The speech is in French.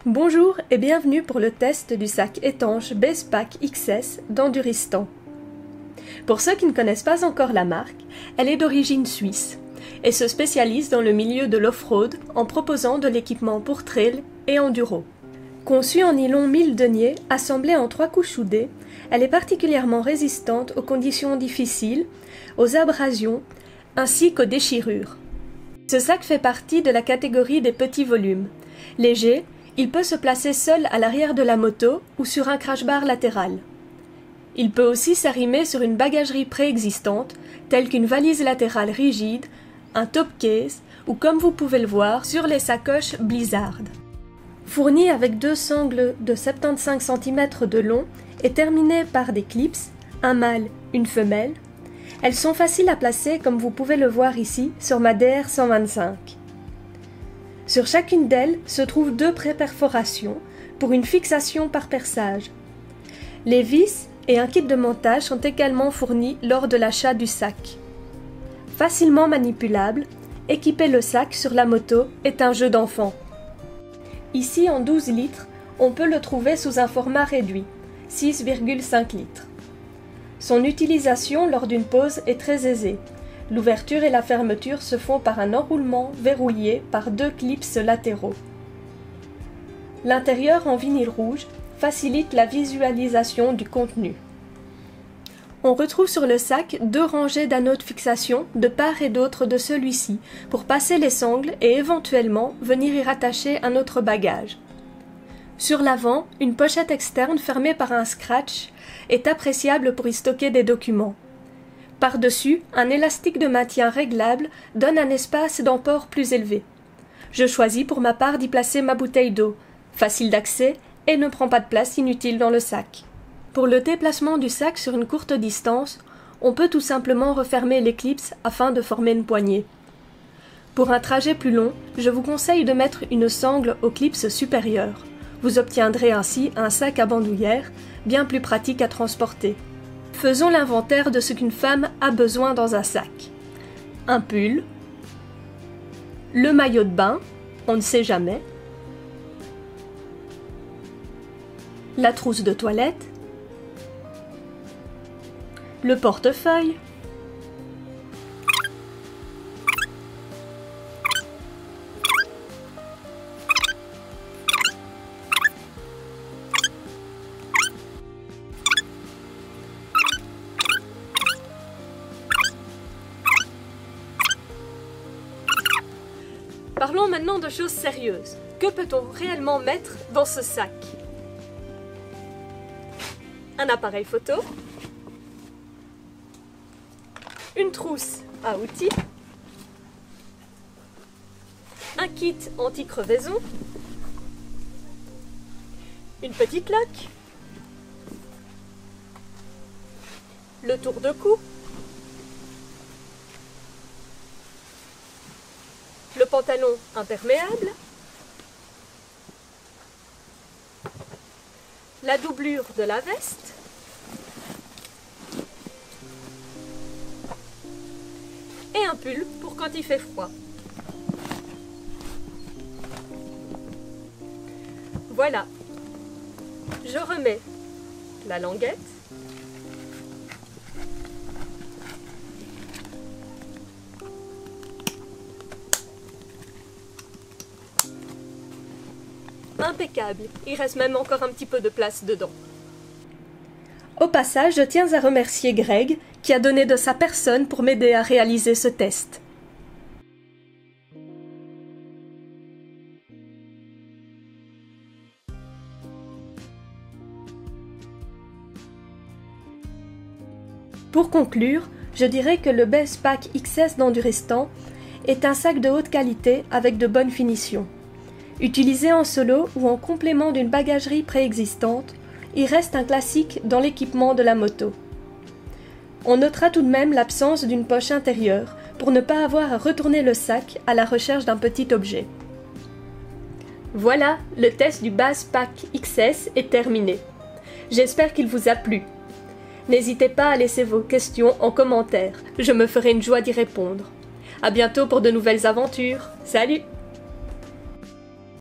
Bonjour et bienvenue pour le test du sac étanche Basepack XS d'Enduristan. Pour ceux qui ne connaissent pas encore la marque, elle est d'origine suisse et se spécialise dans le milieu de l'off-road en proposant de l'équipement pour trail et enduro. Conçue en nylon 1000 deniers, assemblée en 3 couches soudées, elle est particulièrement résistante aux conditions difficiles, aux abrasions ainsi qu'aux déchirures. Ce sac fait partie de la catégorie des petits volumes. Léger, il peut se placer seul à l'arrière de la moto ou sur un crash bar latéral. Il peut aussi s'arrimer sur une bagagerie préexistante, telle qu'une valise latérale rigide, un top case ou comme vous pouvez le voir sur les sacoches Blizzard. Fourni avec 2 sangles de 75 cm de long et terminées par des clips, un mâle, une femelle, elles sont faciles à placer comme vous pouvez le voir ici sur ma DR125. Sur chacune d'elles se trouvent 2 pré-perforations pour une fixation par perçage. Les vis et un kit de montage sont également fournis lors de l'achat du sac. Facilement manipulable, équiper le sac sur la moto est un jeu d'enfant. Ici en 12 litres, on peut le trouver sous un format réduit, 6,5 litres. Son utilisation lors d'une pause est très aisée. L'ouverture et la fermeture se font par un enroulement verrouillé par 2 clips latéraux. L'intérieur en vinyle rouge facilite la visualisation du contenu. On retrouve sur le sac 2 rangées d'anneaux de fixation de part et d'autre de celui-ci pour passer les sangles et éventuellement venir y rattacher un autre bagage. Sur l'avant, une pochette externe fermée par un scratch est appréciable pour y stocker des documents. Par-dessus, un élastique de maintien réglable donne un espace d'emport plus élevé. Je choisis pour ma part d'y placer ma bouteille d'eau, facile d'accès et ne prend pas de place inutile dans le sac. Pour le déplacement du sac sur une courte distance, on peut tout simplement refermer les clips afin de former une poignée. Pour un trajet plus long, je vous conseille de mettre une sangle aux clips supérieurs. Vous obtiendrez ainsi un sac à bandoulière, bien plus pratique à transporter. Faisons l'inventaire de ce qu'une femme a besoin dans un sac. Un pull, le maillot de bain, on ne sait jamais, la trousse de toilette, le portefeuille, Parlons maintenant de choses sérieuses. Que peut-on réellement mettre dans ce sac? Un appareil photo, une trousse à outils, un kit anti-crevaison, une petite loque, le tour de cou, le pantalon imperméable, la doublure de la veste, et un pull pour quand il fait froid. Voilà, je remets la languette, impeccable, il reste même encore un petit peu de place dedans. Au passage, je tiens à remercier Greg qui a donné de sa personne pour m'aider à réaliser ce test. Pour conclure, je dirais que le Basepack XS d'Enduristan est un sac de haute qualité avec de bonnes finitions. Utilisé en solo ou en complément d'une bagagerie préexistante, il reste un classique dans l'équipement de la moto. On notera tout de même l'absence d'une poche intérieure pour ne pas avoir à retourner le sac à la recherche d'un petit objet. Voilà, le test du Basepack XS est terminé. J'espère qu'il vous a plu. N'hésitez pas à laisser vos questions en commentaire, je me ferai une joie d'y répondre. À bientôt pour de nouvelles aventures. Salut!